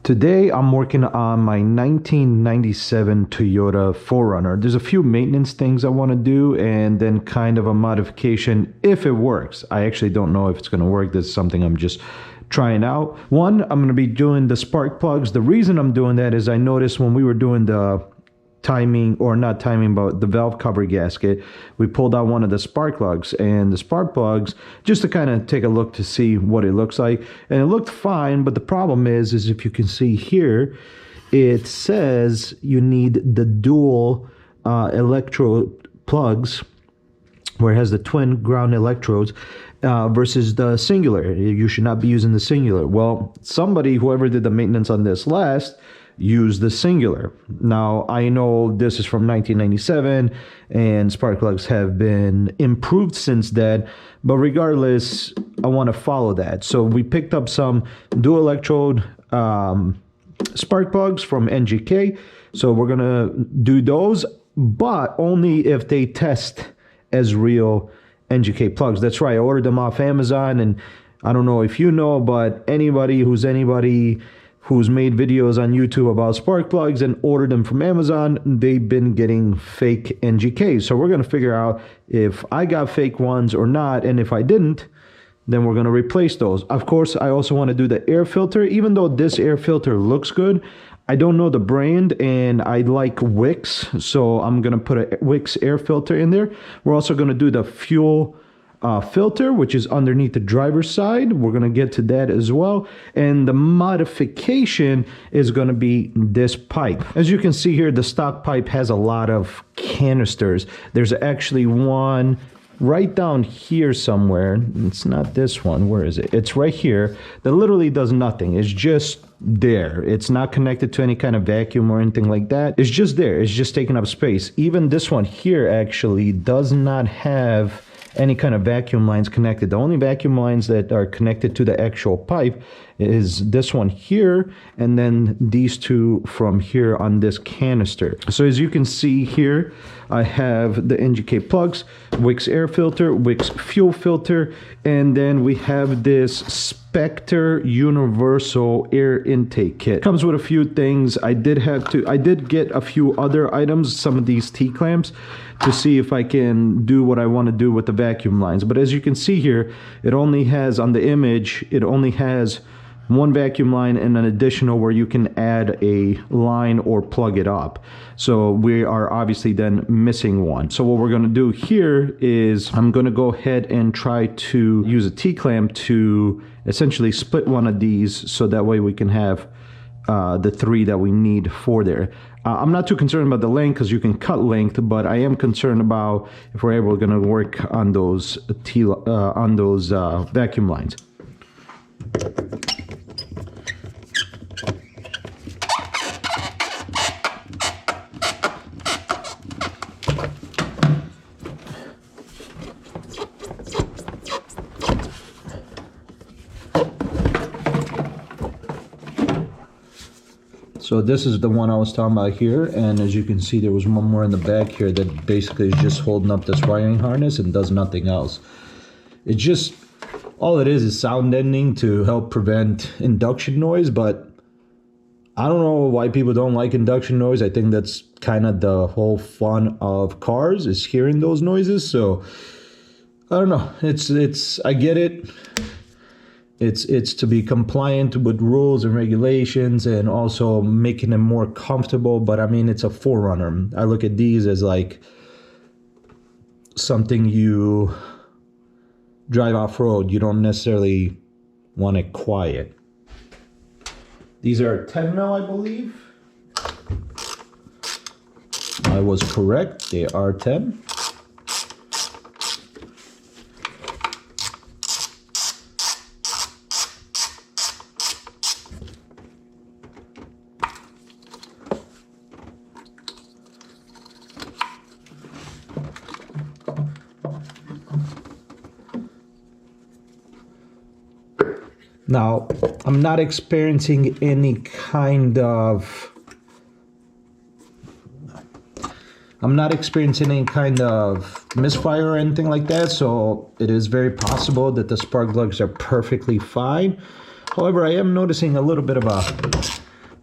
Today I'm working on my 1997 Toyota 4Runner. There's a few maintenance things I want to do and then kind of a modification if it works. I actually don't know if it's going to work. This is something I'm just trying out. One, I'm going to be doing the spark plugs. The reason I'm doing that is I noticed when we were doing the timing, or not timing, but the valve cover gasket, we pulled out one of the spark plugs, and the spark plugs, just to kind of take a look to see what it looks like, and it looked fine. But the problem is if you can see here, it says you need the dual electrode plugs, where it has the twin ground electrodes, versus the singular. You should not be using the singular. Well, whoever did the maintenance on this last, use the singular. Now, I know this is from 1997 and spark plugs have been improved since then, but regardless, I want to follow that. So we picked up some dual electrode spark plugs from NGK. So we're gonna do those, but only if they test as real NGK plugs. That's right, I ordered them off Amazon, and I don't know if you know, but anybody who's made videos on YouTube about spark plugs and ordered them from Amazon, they've been getting fake NGKs. So we're going to figure out if I got fake ones or not, and if I didn't, then we're going to replace those. Of course, I also want to do the air filter. Even though this air filter looks good, I don't know the brand, and I like Wix, so I'm going to put a Wix air filter in there. We're also going to do the fuel filter, which is underneath the driver's side. We're going to get to that as well. And the modification is going to be this pipe. As you can see here, the stock pipe has a lot of canisters. There's actually one right down here somewhere. It's not this one. Where is it? It's right here. That literally does nothing. It's just there. It's not connected to any kind of vacuum or anything like that. It's just there. It's just taking up space. Even this one here actually does not have any kind of vacuum lines connected. The only vacuum lines that are connected to the actual pipe is this one here, and then these two from here on this canister. So as you can see here, I have the NGK plugs, Wix air filter, Wix fuel filter, and then we have this Spectre universal air intake kit. Comes with a few things. I did get a few other items, some of these T-clamps, to see if I can do what I want to do with the vacuum lines. But as you can see here, it only has, on the image, it only has one vacuum line and an additional where you can add a line or plug it up. So we are obviously then missing one. So what we're going to do here is I'm going to go ahead and try to use a T-clamp to essentially split one of these, so that way we can have the three that we need for there. I'm not too concerned about the length, because you can cut length, but I am concerned about if we're able to work on those vacuum lines. So this is the one I was talking about here, and as you can see, there was one more in the back here that basically is just holding up this wiring harness and does nothing else. It's just, all it is sound deadening to help prevent induction noise, but I don't know why people don't like induction noise. I think that's kind of the whole fun of cars, is hearing those noises. So I don't know, I get it. It's to be compliant with rules and regulations, and also making them more comfortable. But I mean, it's a 4Runner. I look at these as like something you drive off-road. You don't necessarily want it quiet. These are 10 mil, I believe. I was correct. They are 10. Now, I'm not experiencing any kind of misfire or anything like that, so it is very possible that the spark plugs are perfectly fine. However, I am noticing a little bit of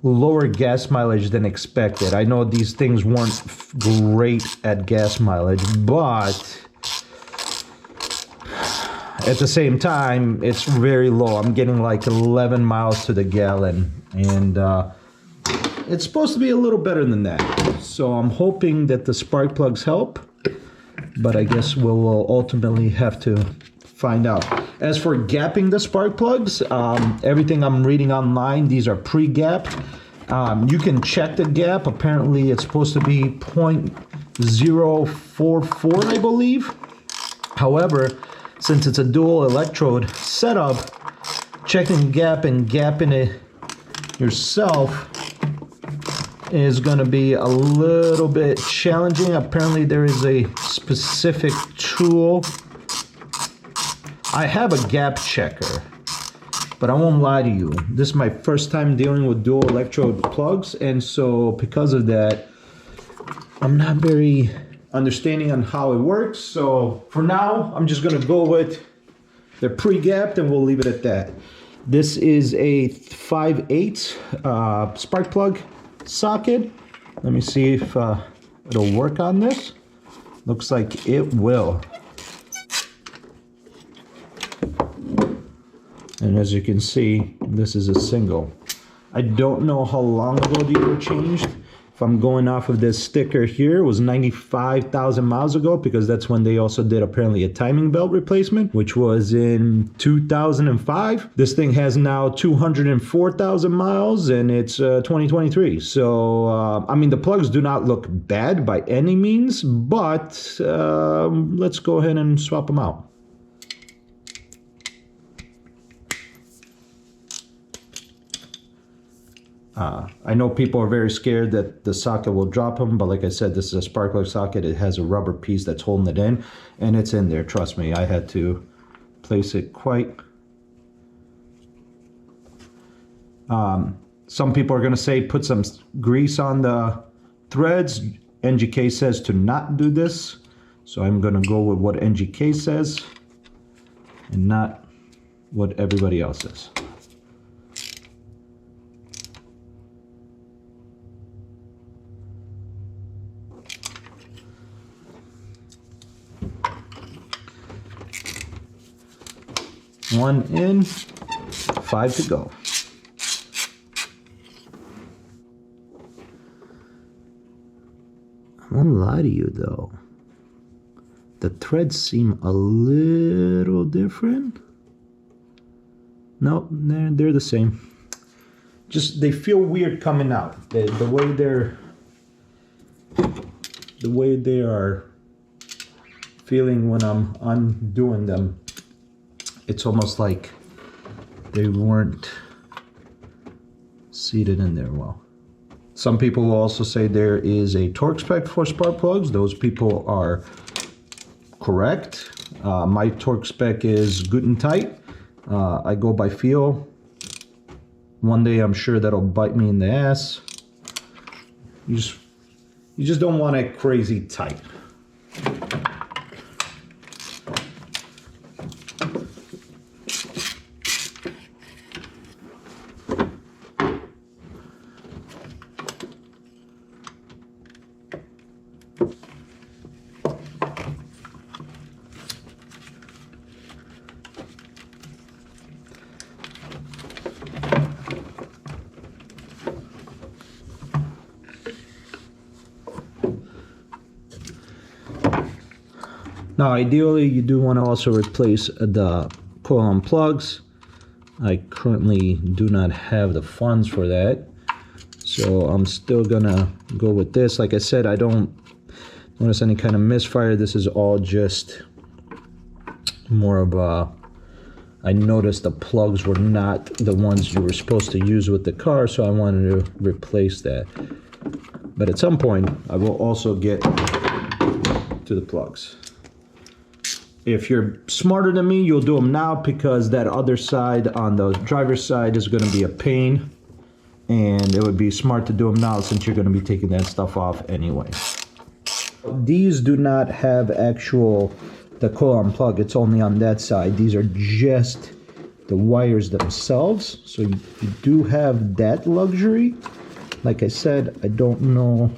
lower gas mileage than expected. I know these things weren't great at gas mileage, but at the same time, it's very low. I'm getting like 11 miles to the gallon, and it's supposed to be a little better than that. So I'm hoping that the spark plugs help, but I guess we'll ultimately have to find out. As for gapping the spark plugs, everything I'm reading online, these are pre-gapped. You can check the gap. Apparently it's supposed to be 0.044, I believe. However, since it's a dual electrode setup, checking gap and gapping it yourself is going to be a little bit challenging. Apparently there is a specific tool. I have a gap checker, but I won't lie to you. This is my first time dealing with dual electrode plugs, and so because of that, I'm not very understanding on how it works. So for now, I'm just gonna go with the pre-gapped, and we'll leave it at that. This is a 5/8 spark plug socket. Let me see if it'll work on this. Looks like it will. And as you can see, this is a single. I don't know how long ago these were changed. If I'm going off of this sticker here, it was 95,000 miles ago, because that's when they also did apparently a timing belt replacement, which was in 2005. This thing has now 204,000 miles, and it's 2023. So, I mean, the plugs do not look bad by any means, but let's go ahead and swap them out. I know people are very scared that the socket will drop them, but like I said, this is a spark plug socket. It has a rubber piece that's holding it in, and it's in there. Trust me, I had to place it quite. Some people are going to say put some grease on the threads. NGK says to not do this, so I'm going to go with what NGK says and not what everybody else says. One in, 5 to go. I won't lie to you though. The threads seem a little different. No, they're the same. Just they feel weird coming out. The way they are feeling when I'm undoing them. It's almost like they weren't seated in there well. Some people will also say there is a torque spec for spark plugs. Those people are correct. My torque spec is good and tight. I go by feel. One day I'm sure that'll bite me in the ass. You just don't want it crazy tight. Now, ideally, you do want to also replace the coil plugs. I currently do not have the funds for that, so I'm still gonna go with this. Like I said, I don't notice any kind of misfire. This is all just more of a, I noticed the plugs were not the ones you were supposed to use with the car, so I wanted to replace that. But at some point, I will also get to the plugs. If you're smarter than me, you'll do them now, because that other side on the driver's side is going to be a pain, and it would be smart to do them now since you're going to be taking that stuff off anyway. These do not have the coil plug. It's only on that side. These are just the wires themselves, so you do have that luxury. Like I said, I don't know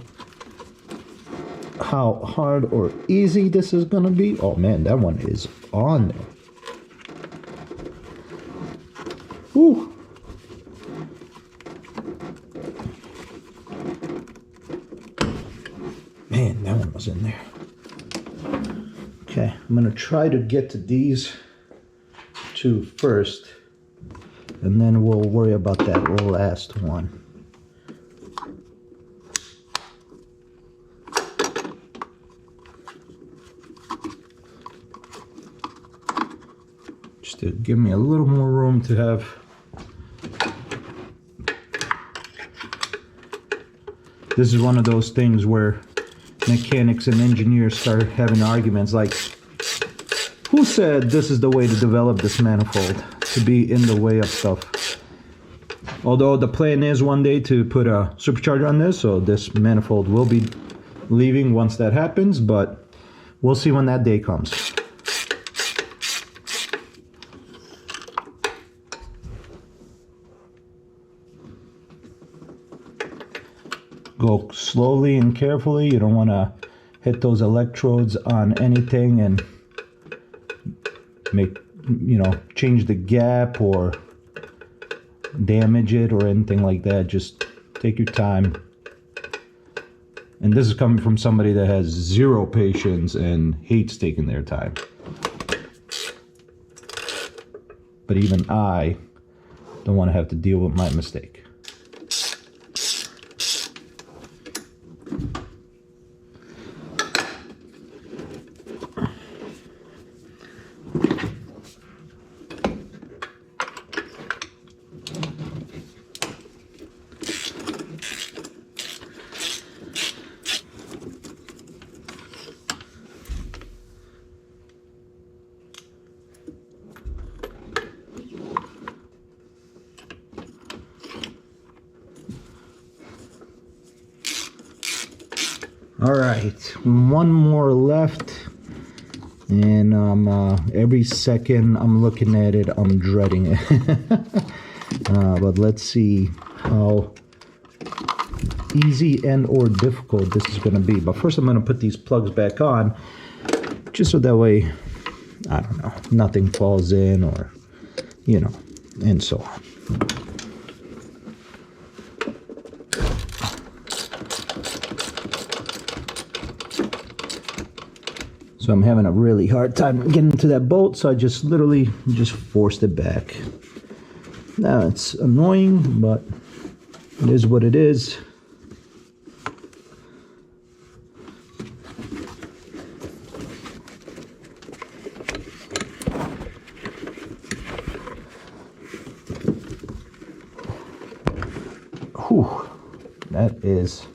how hard or easy this is gonna be. Oh man, that one is on there. Whew. Man, that one was in there. Okay, I'm gonna try to get to these two first, and then we'll worry about that last one. Just to give me a little more room to have. This is one of those things where mechanics and engineers start having arguments like, who said this is the way to develop this manifold, to be in the way of stuff? Although the plan is one day to put a supercharger on this, so this manifold will be leaving once that happens, but we'll see when that day comes. Go slowly and carefully. You don't want to hit those electrodes on anything and make, change the gap or damage it or anything like that. Just take your time. And this is coming from somebody that has zero patience and hates taking their time. But even I don't want to have to deal with my mistake. All right, one more left, and every second I'm looking at it, I'm dreading it. But let's see how easy and or difficult this is going to be. But first I'm going to put these plugs back on, just so that way, I don't know, nothing falls in or, and so on. So I'm having a really hard time getting to that bolt, so I just literally forced it back. Now it's annoying, but it is what it is. Whew, that is...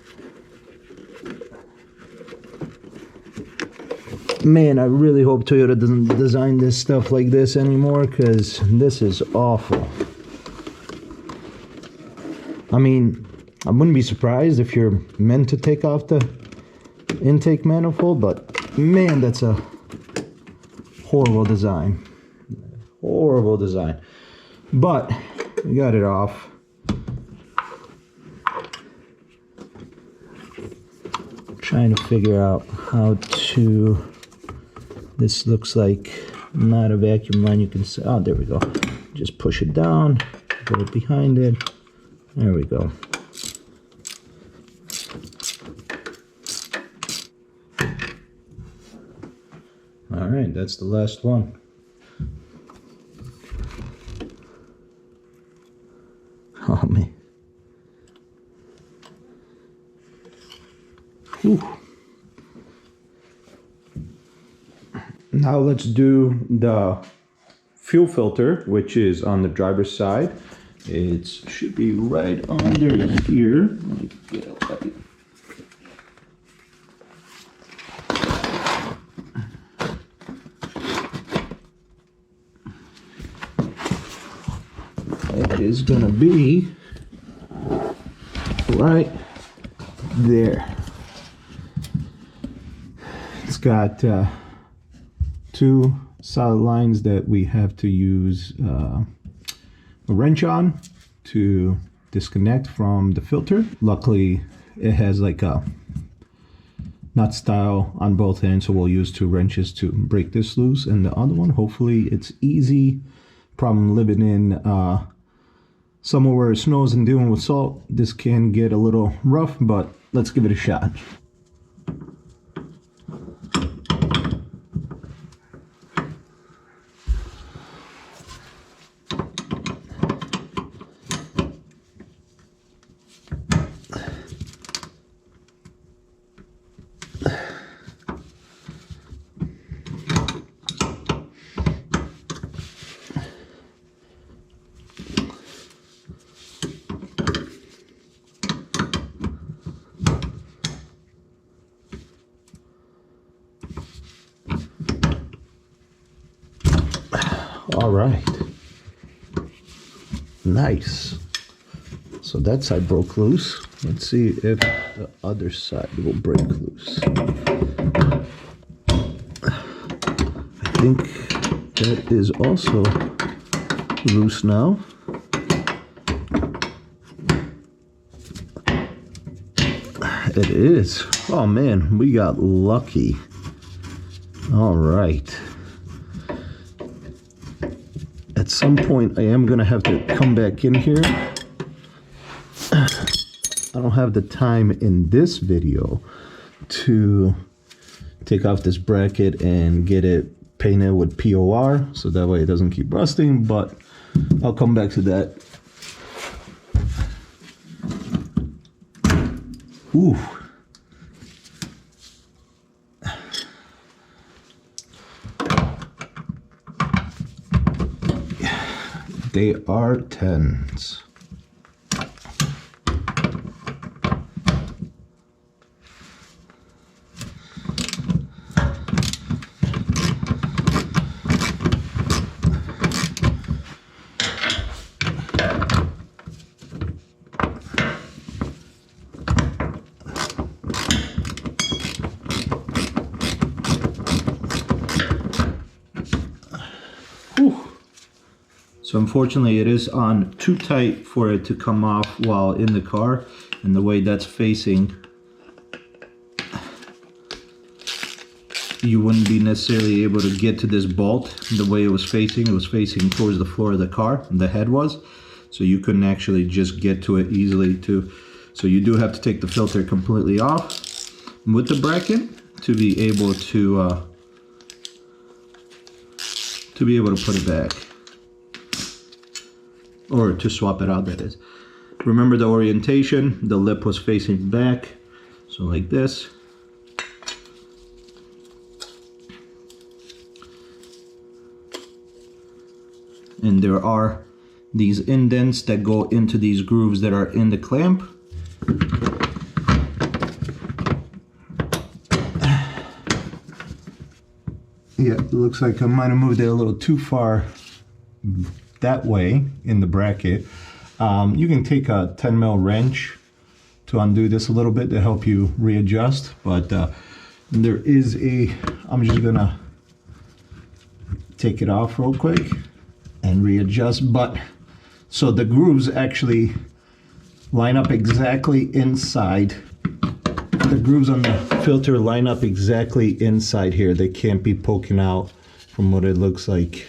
Man, I really hope Toyota doesn't design this stuff like this anymore, because this is awful. I mean, I wouldn't be surprised if you're meant to take off the intake manifold, but man, that's a horrible design. Horrible design. But we got it off. Trying to figure out how to... This looks like not a vacuum line. You can see, oh, there we go. Just push it down, go behind it. There we go. All right, that's the last one. Oh man. Whew. Now let's do the fuel filter, which is on the driver's side. It should be right under here. Let me get it right. It is going to be right there. It's got two solid lines that we have to use a wrench on to disconnect from the filter. Luckily, it has like a nut style on both ends, so we'll use 2 wrenches to break this loose. And the other one, hopefully it's easy. Problem living in somewhere where it snows and dealing with salt, this can get a little rough, but let's give it a shot. All right, nice. So that side broke loose. Let's see if the other side will break loose. I think that is also loose now. It is. Oh man, we got lucky. All right. At some point, I am going to have to come back in here. I don't have the time in this video to take off this bracket and get it painted with POR, so that way it doesn't keep rusting, but I'll come back to that. Ooh. They are 10s. So unfortunately it is on too tight for it to come off while in the car, and the way that's facing, you wouldn't be necessarily able to get to this bolt the way it was facing. It was facing towards the floor of the car, the head was, so you couldn't actually just get to it easily too. So you do have to take the filter completely off with the bracket to be able to put it back. Or to swap it out, that is. Remember the orientation, the lip was facing back, so like this. And there are these indents that go into these grooves that are in the clamp. Yeah, it looks like I might have moved it a little too far that way in the bracket. You can take a 10 mil wrench to undo this a little bit to help you readjust, but there is I'm just gonna take it off real quick and readjust. But so the grooves actually line up exactly inside. The grooves on the filter line up exactly inside here. They can't be poking out from what it looks like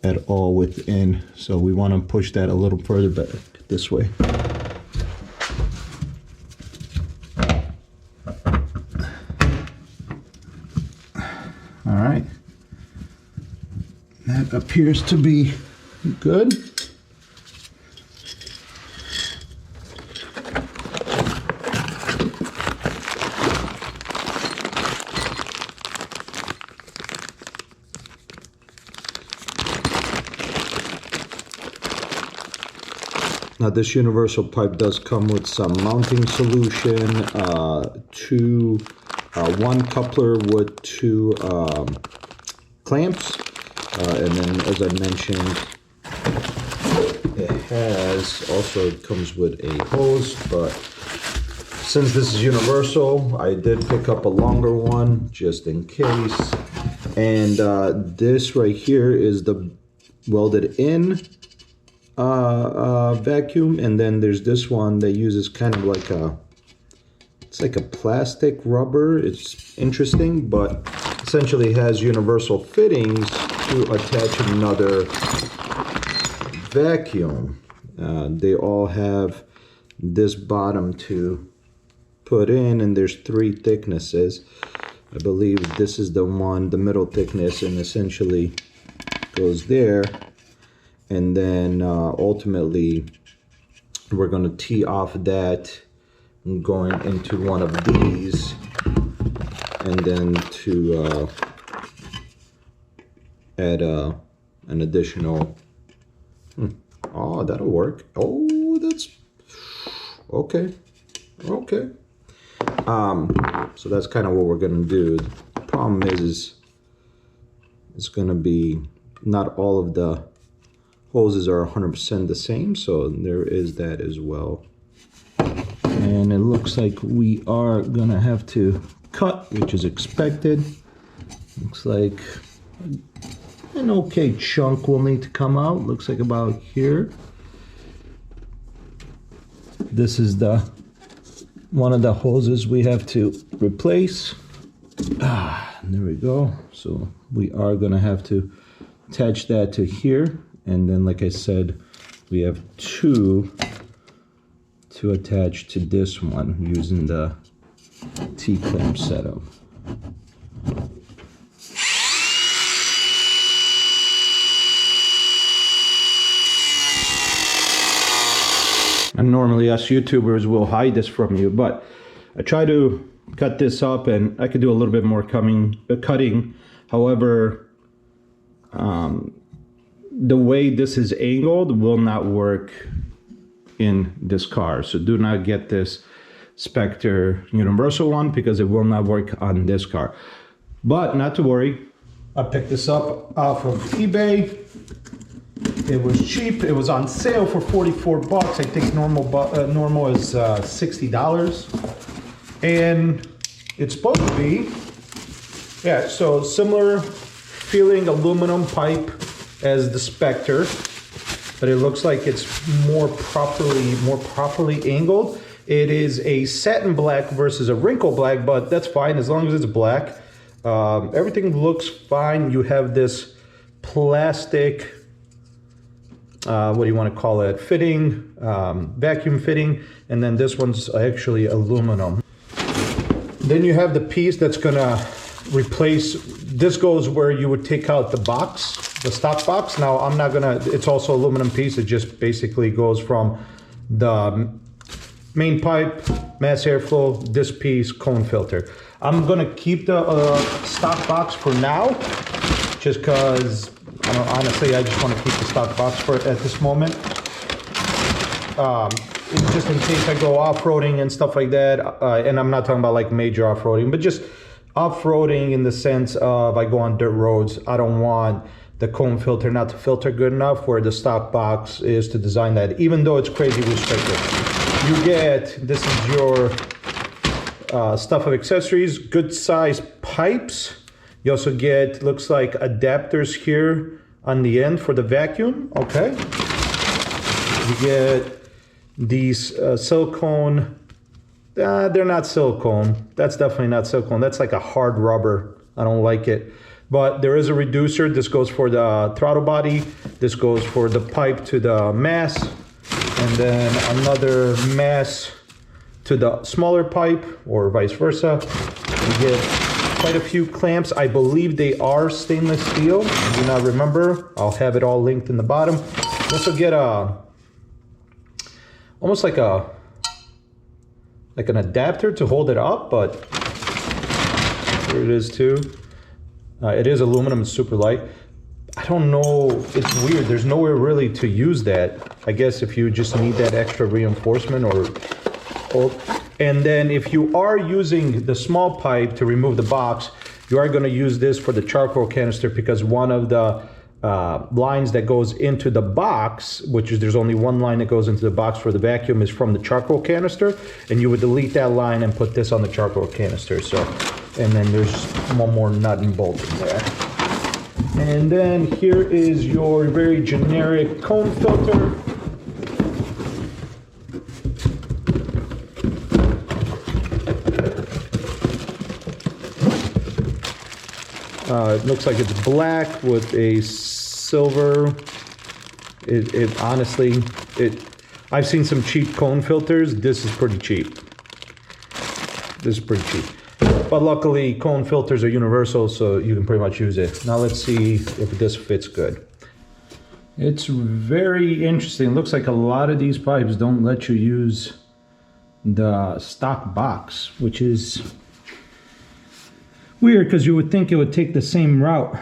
at all within, so we want to push that a little further back this way. All right, that appears to be good. Now this universal pipe does come with some mounting solution, one coupler with 2 clamps, and then as I mentioned, it comes with a hose, but since this is universal, I did pick up a longer one just in case. And this right here is the welded in vacuum, and then there's this one that uses kind of like it's like a plastic rubber. It's interesting, but essentially has universal fittings to attach another vacuum. They all have this bottom to put in, and there's 3 thicknesses. I believe this is the one, the middle thickness, and essentially goes there. And then ultimately we're going to tee off that going into one of these, and then to add an additional oh, that'll work. Oh, that's okay. So that's kind of what we're gonna do. The problem is it's gonna be not all of the hoses are 100% the same, so there is that as well. And it looks like we are gonna have to cut, which is expected. Looks like an okay chunk will need to come out. Looks like about here. This is the one of the hoses we have to replace. There we go. So we are gonna have to attach that to here, and then like I said, we have 2 to attach to this one using the T-clamp setup. And normally us YouTubers will hide this from you, but I try to cut this up, and I could do a little bit more cutting. However, the way this is angled will not work in this car. So do not get this Spectre Universal one, because it will not work on this car. But not to worry, I picked this up off of eBay. It was cheap. It was on sale for 44 bucks. I think normal is $60. And it's supposed to be, yeah, so similar feeling aluminum pipe as the Spectre, but it looks like it's more properly angled. It is a satin black versus a wrinkle black, but that's fine as long as it's black. Everything looks fine. You have this plastic, what do you want to call it, fitting, vacuum fitting, and then this one's actually aluminum. Then you have the piece that's gonna replace, this goes where you would take out the box, the stock box. Now I'm not gonna, it's also aluminum piece. It just basically goes from the main pipe, mass airflow, this piece, cone filter. I'm gonna keep the stock box for now, just because honestly I just want to keep the stock box for at this moment. Just in case I go off-roading and stuff like that, and I'm not talking about like major off-roading, but just off-roading in the sense of I go on dirt roads. I don't want the cone filter not to filter good enough, where the stock box is to design that, even though it's crazy restricted. You get, this is your stuff of accessories, good size pipes. You also get, looks like adapters here on the end for the vacuum, okay. You get these silicone, they're not silicone. That's definitely not silicone. That's like a hard rubber. I don't like it. But there is a reducer. This goes for the throttle body. This goes for the pipe to the mass. And then another mass to the smaller pipe, or vice versa. You get quite a few clamps. I believe they are stainless steel. I do not remember. I'll have it all linked in the bottom. You also get almost like an adapter to hold it up, but here it is too. It is aluminum, it's super light. I don't know, it's weird. There's nowhere really to use that. I guess if you just need that extra reinforcement or and then if you are using the small pipe to remove the box, you are going to use this for the charcoal canister, because one of the lines that goes into the box, which is, there's only one line that goes into the box for the vacuum, is from the charcoal canister, and you would delete that line and put this on the charcoal canister. So, and then there's one more nut and bolt in there. And then here is your very generic cone filter. It looks like it's black with a silver. It honestly, I've seen some cheap cone filters. This is pretty cheap. This is pretty cheap. But luckily, cone filters are universal, so you can pretty much use it. Now let's see if this fits good. It's very interesting. It looks like a lot of these pipes don't let you use the stock box, which is weird because you would think it would take the same route.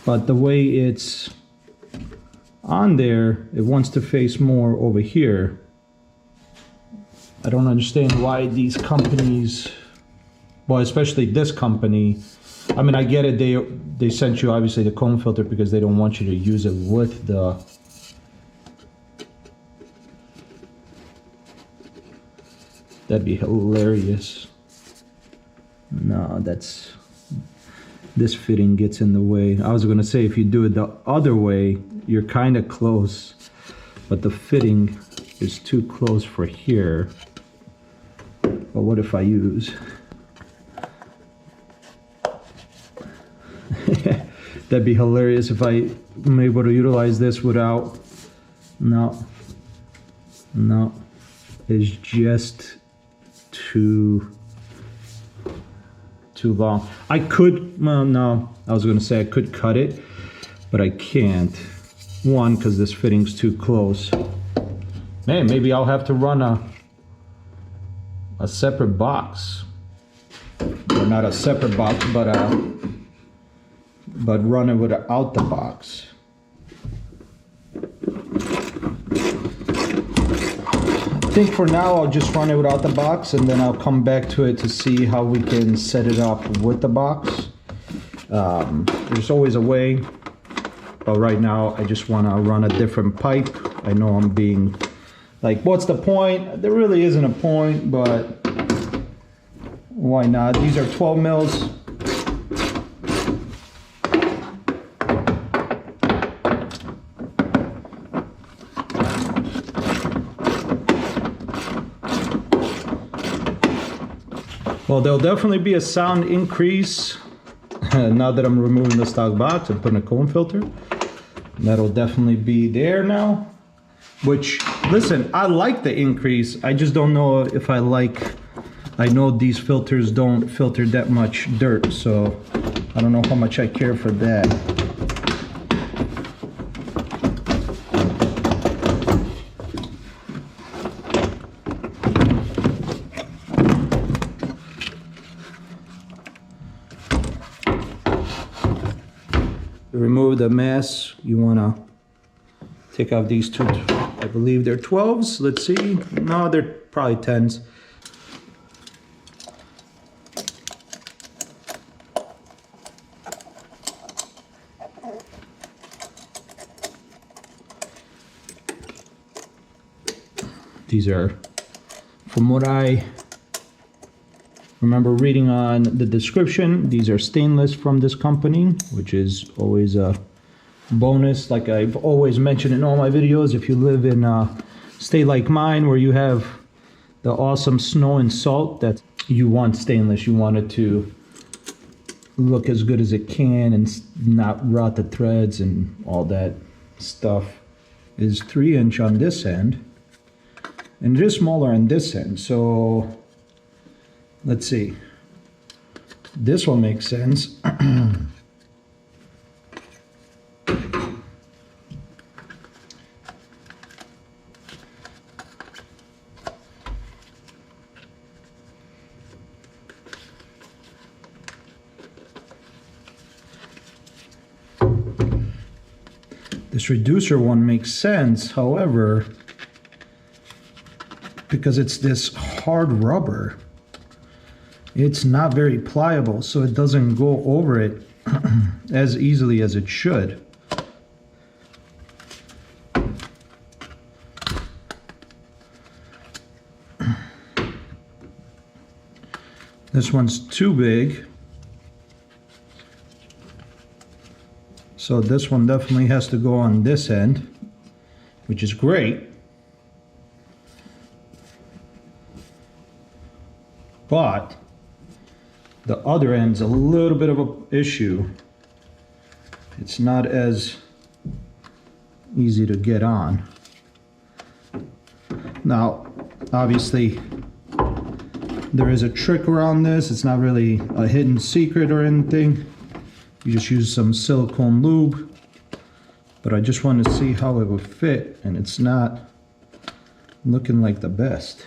But the way it's on there, it wants to face more over here. I don't understand why these companies, well, especially this company, I mean, I get it, they sent you obviously the cone filter because they don't want you to use it with the that'd be hilarious. No, this fitting gets in the way. I was gonna say if you do it the other way, you're kind of close, but the fitting is too close for here. But what if I use that'd be hilarious if I'm able to utilize this without no, it's just too long. I could, well, no, I was gonna say I could cut it, but I can't. One, because this fitting's too close. Man, maybe I'll have to run a separate box, or not a separate box, but run it without the box. I think for now I'll just run it without the box, and then I'll come back to it to see how we can set it up with the box. There's always a way, but right now I just want to run a different pipe. I know I'm being like, what's the point? There really isn't a point, but why not? These are 12 mils. Well, there'll definitely be a sound increase now that I'm removing the stock box and putting a cone filter. That'll definitely be there now. Which, listen, I like the increase. I just don't know if I know these filters don't filter that much dirt, so I don't know how much I care for that. To remove the mess, you want to take off these two. I believe they're 12s. Let's see. No, they're probably 10s. These are, from what I remember reading on the description, these are stainless from this company, which is always a bonus. Like I've always mentioned in all my videos, if you live in a state like mine where you have the awesome snow and salt, that you want stainless. You want it to look as good as it can and not rot the threads and all that stuff. Is 3-inch on this end and just smaller on this end. So let's see, this one makes sense. This reducer one makes sense, however, because it's this hard rubber, it's not very pliable, so it doesn't go over it as easily as it should. This one's too big. So this one definitely has to go on this end, which is great. But the other end's a little bit of an issue. It's not as easy to get on. Now, obviously, there is a trick around this. It's not really a hidden secret or anything. You just use some silicone lube. But I just wanted to see how it would fit, and it's not looking like the best.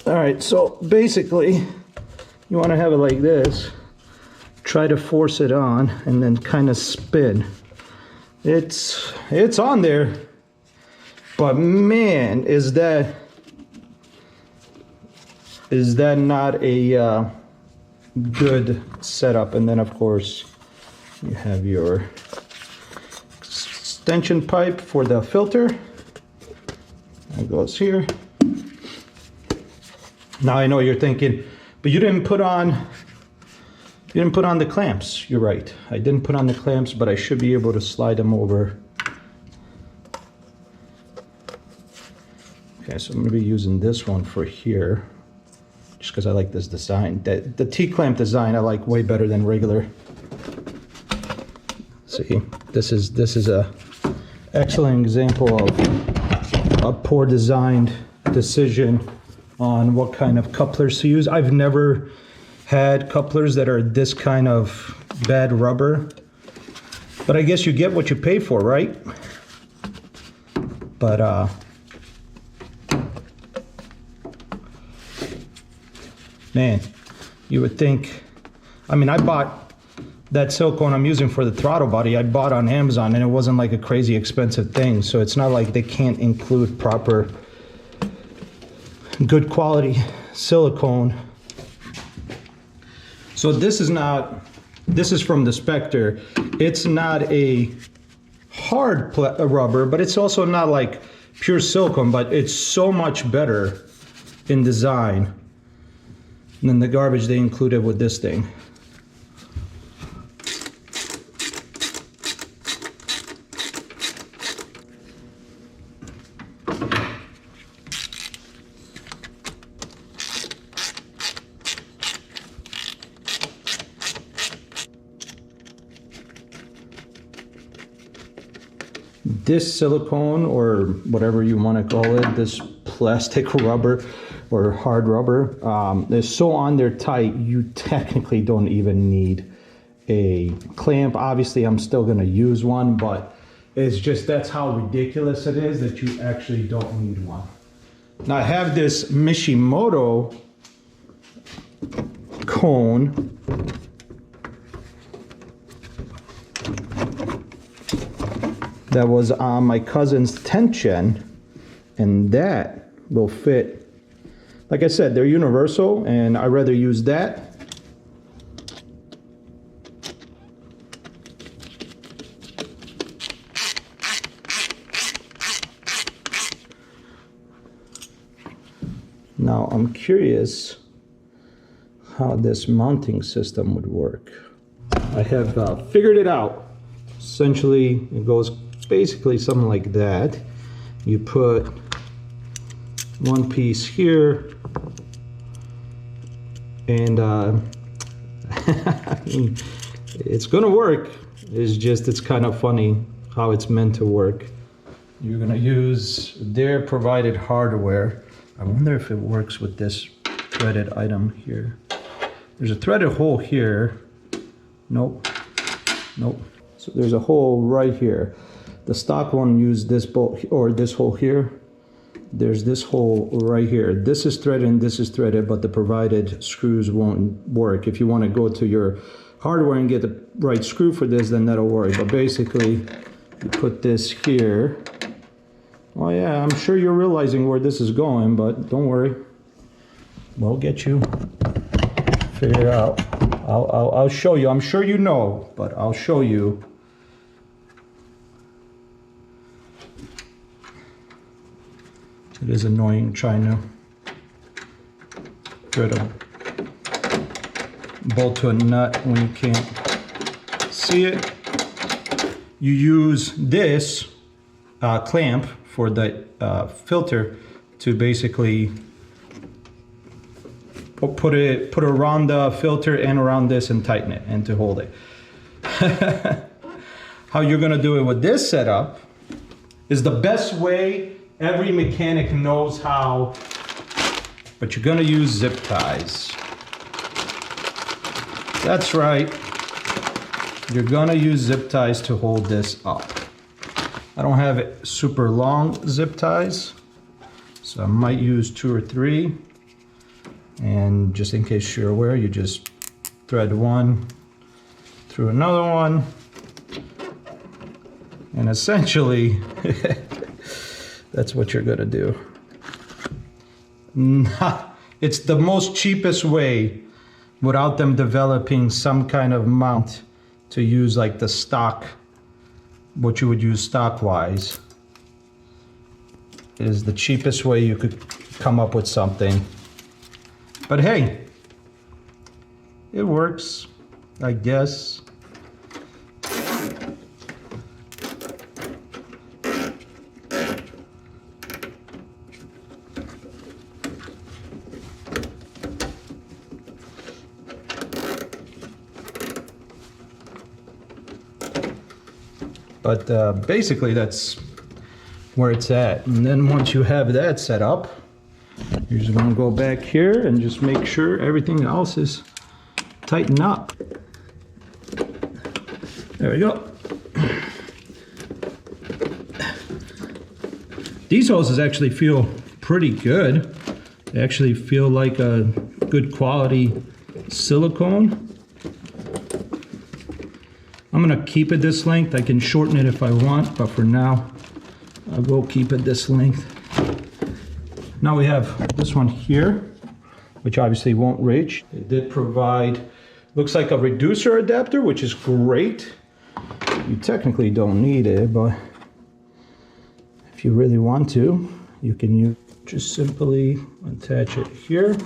All right, so basically you want to have it like this, try to force it on and then kind of spin. It's on there, but man, is that not a good setup. And then of course you have your extension pipe for the filter. That goes here. Now I know you're thinking, but you didn't put on the clamps. You're right. I didn't put on the clamps, but I should be able to slide them over. Okay, so I'm going to be using this one for here, just because I like this design. The T-clamp design I like way better than regular. See, this is a excellent example of a poor designed decision on what kind of couplers to use. I've never had couplers that are this kind of bad rubber, but I guess you get what you pay for, right? But man, you would think, I mean, I bought that silicone I'm using for the throttle body, I bought on Amazon, and it wasn't like a crazy expensive thing, so it's not like they can't include proper good quality silicone. So this is from the Spectre. It's not a hard rubber, but it's also not like pure silicone, but it's so much better in design than the garbage they included with this thing. This silicone, or whatever you want to call it, this plastic rubber or hard rubber, is so on there tight, you technically don't even need a clamp. Obviously, I'm still going to use one, but it's just, that's how ridiculous it is that you actually don't need one. Now I have this Mishimoto cone. That was on my cousin's tension, and that will fit. Like I said, they're universal, and I'd rather use that. Now I'm curious how this mounting system would work. I have figured it out. Essentially, it goes basically something like that. You put one piece here, and it's gonna work. It's kind of funny how it's meant to work. You're gonna use their provided hardware. I wonder if it works with this threaded item here. There's a threaded hole here. Nope. So there's a hole right here. The stock one used this bolt or this hole here. there's this hole right here. This is threaded and this is threaded, but the provided screws won't work. If you want to go to your hardware and get the right screw for this, then that'll work. But basically, you put this here. Oh yeah, I'm sure you're realizing where this is going, but don't worry. We'll get you figured out. I'll show you. I'm sure you know, but I'll show you. It is annoying trying to thread a bolt to a nut when you can't see it. You use this clamp for the filter to basically put it around the filter and around this and tighten it and to hold it. How you're gonna do it with this setup is the best way. Every mechanic knows how, but you're gonna use zip ties. That's right. You're gonna use zip ties to hold this up. I don't have it super long zip ties, so I might use 2 or 3. And just in case you're aware, you just thread one through another one. And essentially, that's what you're gonna do. It's the most cheapest way without them developing some kind of mount to use like the stock, what you would use stock wise. It is the cheapest way you could come up with something. But hey, it works, I guess. But basically that's where it's at. And then once you have that set up, you're just gonna go back here and just make sure everything else is tightened up. There we go. These hoses actually feel pretty good. They actually feel like a good quality silicone. I'm gonna keep it this length. I can shorten it if I want, but for now, I will keep it this length. Now we have this one here, which obviously won't reach. It did provide, looks like a reducer adapter, which is great. You technically don't need it, but if you really want to, you can just simply attach it here.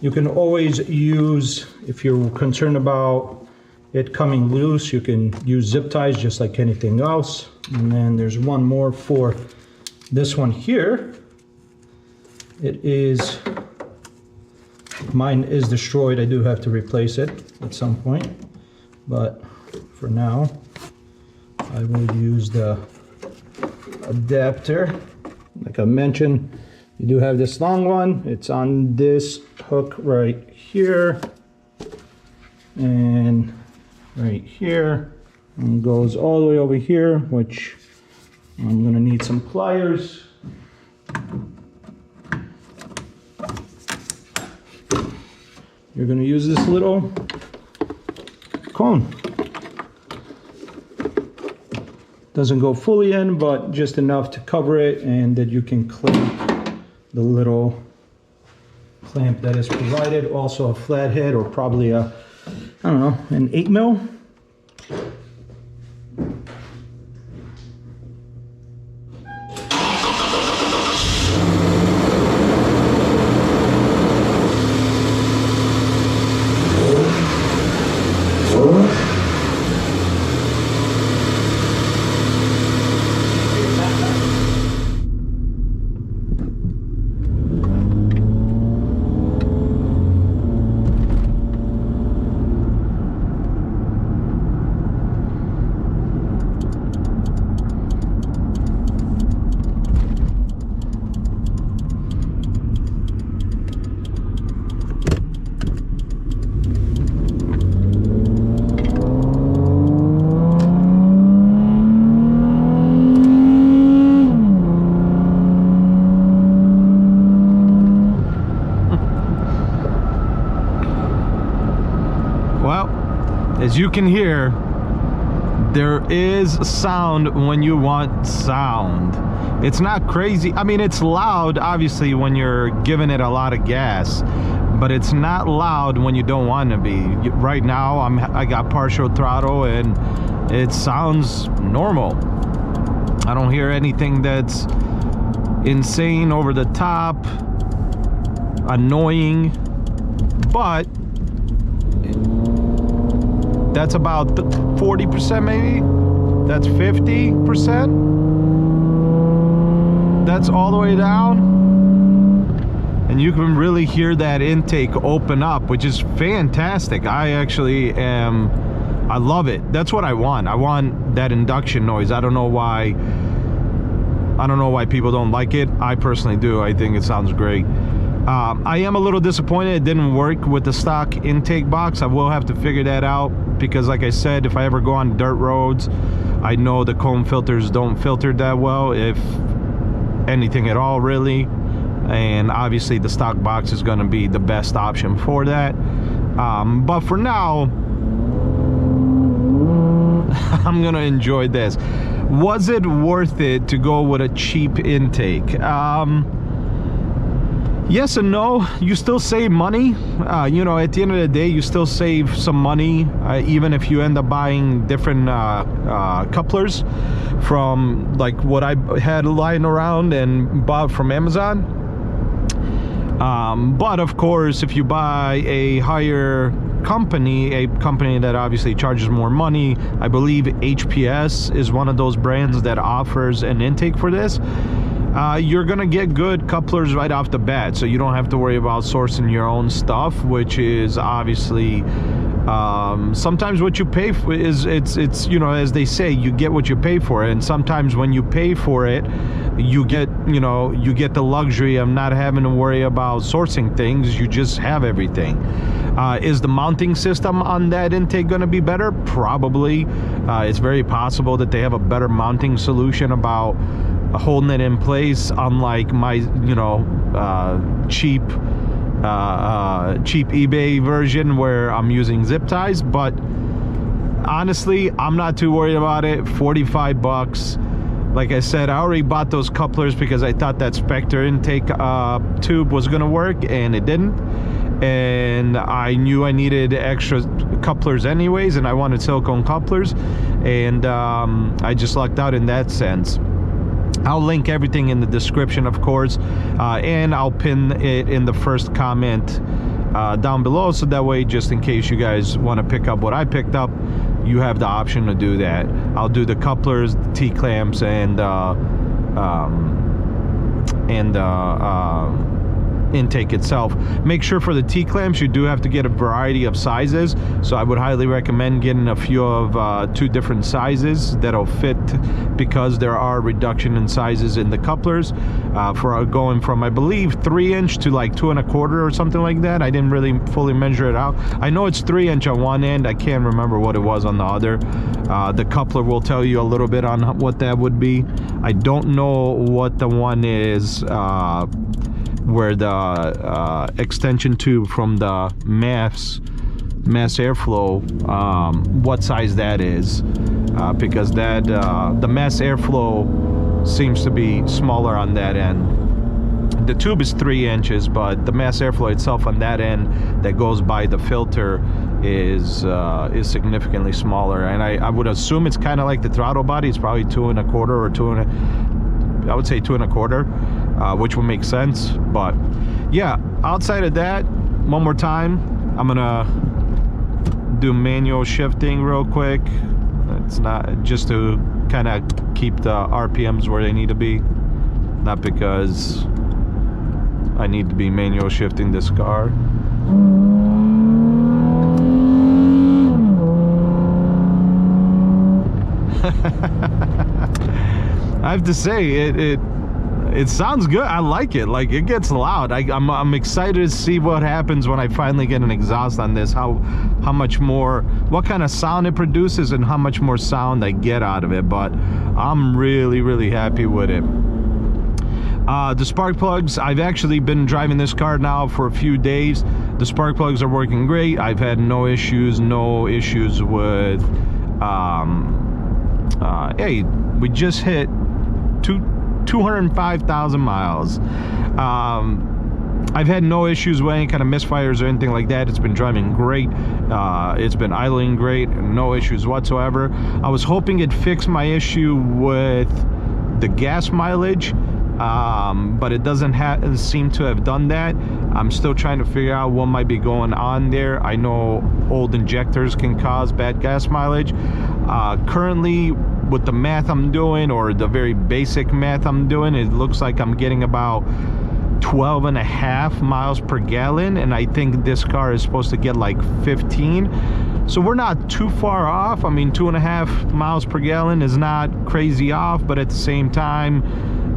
You can always use, if you're concerned about it coming loose, you can use zip ties just like anything else. And then there's one more for this one here. It is, mine is destroyed. I do have to replace it at some point, but for now, I will use the adapter. Like I mentioned, you do have this long one. It's on this hook right here and right here, and goes all the way over here, which I'm gonna need some pliers. You're gonna use this little cone. Doesn't go fully in, but just enough to cover it, and that you can clamp the little clamp that is provided. Also a flathead, or probably a, I don't know, an 8mm. as you can hear, there is sound when you want sound. It's not crazy. I mean, it's loud, obviously, when you're giving it a lot of gas, but it's not loud when you don't want to be. Right now, I got partial throttle, and it sounds normal. I don't hear anything that's insane, over the top, annoying, but that's about 40% maybe. That's 50%. That's all the way down. And you can really hear that intake open up, which is fantastic. I love it. That's what I want. I want that induction noise. I don't know why people don't like it. I personally do. I think it sounds great. I am a little disappointed it didn't work with the stock intake box. I will have to figure that out, because like I said, if I ever go on dirt roads, I know the cone filters don't filter that well, if anything at all, really. And obviously the stock box is going to be the best option for that. But for now, I'm going to enjoy this. Was it worth it to go with a cheap intake? Yes and no. You still save money. You know, at the end of the day, you still save some money, even if you end up buying different couplers from like what I had lying around and bought from Amazon. But of course, if you buy a higher company, a company that obviously charges more money, I believe HPS is one of those brands that offers an intake for this. You're gonna get good couplers right off the bat, so you don't have to worry about sourcing your own stuff, which is obviously sometimes what you pay for is it's you know, as they say, you get what you pay for. And sometimes when you pay for it, you get the luxury of not having to worry about sourcing things. You just have everything. Is the mounting system on that intake going to be better? Probably. It's very possible that they have a better mounting solution about holding it in place, unlike my cheap eBay version where I'm using zip ties. But honestly, I'm not too worried about it. 45 bucks. Like I said, I already bought those couplers because I thought that Spectre intake tube was gonna work, and it didn't. And I knew I needed extra couplers anyways, and I wanted silicone couplers, and I just lucked out in that sense. I'll link everything in the description, of course, and I'll pin it in the first comment down below, so that way, just in case you guys want to pick up what I picked up, you have the option to do that. I'll do the couplers, the T-clamps, and intake itself. Make sure for the T-clamps you do have to get a variety of sizes, so I would highly recommend getting a few of 2 different sizes that'll fit, because there are reduction in sizes in the couplers for going from, I believe, 3-inch to like 2 1/4 or something like that. I didn't really fully measure it out. I know it's 3-inch on one end. I can't remember what it was on the other. The coupler will tell you a little bit on what that would be. I don't know what the one is where the extension tube from the mass airflow, what size that is, because that the mass airflow seems to be smaller on that end. The tube is 3 inches, but the mass airflow itself on that end that goes by the filter is significantly smaller. And I would assume it's kind of like the throttle body. It's probably 2 1/4 or 2 I would say 2 1/4, which would make sense. But yeah, outside of that, one more time, I'm gonna do manual shifting real quick. It's not just to kind of keep the RPMs where they need to be, not because I need to be manual shifting this car. I have to say, it sounds good. I like it. Like, it gets loud. I'm excited to see what happens when I finally get an exhaust on this. How much more, what kind of sound it produces, and how much more sound I get out of it. But I'm really happy with it. The spark plugs, I've actually been driving this car now for a few days. The spark plugs are working great. I've had no issues with hey, we just hit 205,000 miles. I've had no issues with any kind of misfires or anything like that. It's been driving great. It's been idling great. No issues whatsoever. I was hoping it'd fix my issue with the gas mileage, but it doesn't seem to have done that. I'm still trying to figure out what might be going on there. I know old injectors can cause bad gas mileage. Currently, with the math I'm doing, or the very basic math I'm doing, it looks like I'm getting about 12.5 miles per gallon, and I think this car is supposed to get like 15. So we're not too far off. I mean, 2.5 miles per gallon is not crazy off, but at the same time,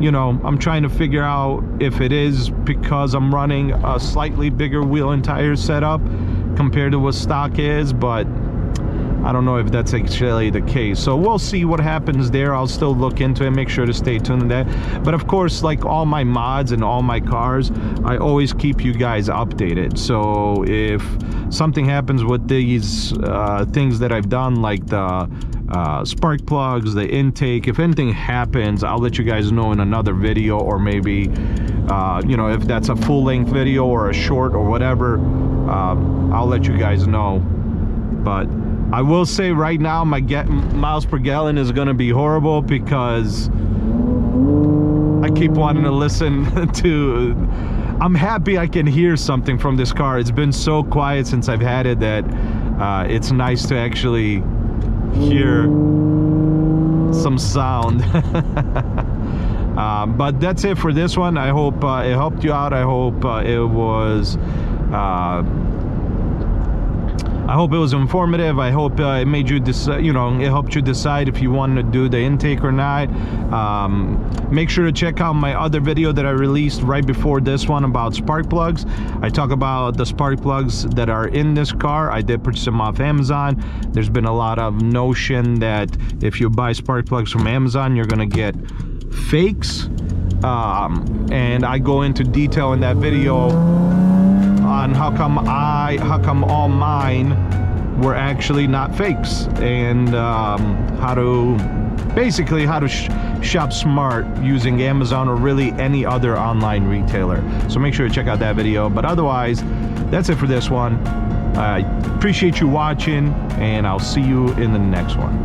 you know, I'm trying to figure out if it is because I'm running a slightly bigger wheel and tire setup compared to what stock is, but I don't know if that's actually the case. So we'll see what happens there. I'll still look into it, make sure to stay tuned to that. But of course, like all my mods and all my cars, I always keep you guys updated. So if something happens with these things that I've done, like the spark plugs, the intake, if anything happens, I'll let you guys know in another video, or maybe you know, if that's a full-length video or a short or whatever, I'll let you guys know. But I will say right now, my miles per gallon is going to be horrible because I keep wanting to listen to... I'm happy I can hear something from this car. It's been so quiet since I've had it that it's nice to actually hear some sound. But that's it for this one. I hope it helped you out. I hope it was... I hope it was informative. I hope it made you decide, you know, it helped you decide if you want to do the intake or not. Make sure to check out my other video that I released right before this one about spark plugs. I talk about the spark plugs that are in this car. I did purchase them off Amazon. There's been a lot of notion that if you buy spark plugs from Amazon, you're gonna get fakes. And I go into detail in that video on how come all mine were actually not fakes, and how to shop smart using Amazon or really any other online retailer. So make sure to check out that video. But otherwise, that's it for this one. I appreciate you watching, and I'll see you in the next one.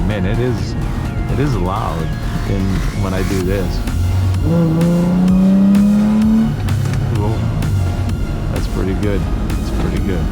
Man, it is loud when I do this. Whoa. That's pretty good. It's pretty good.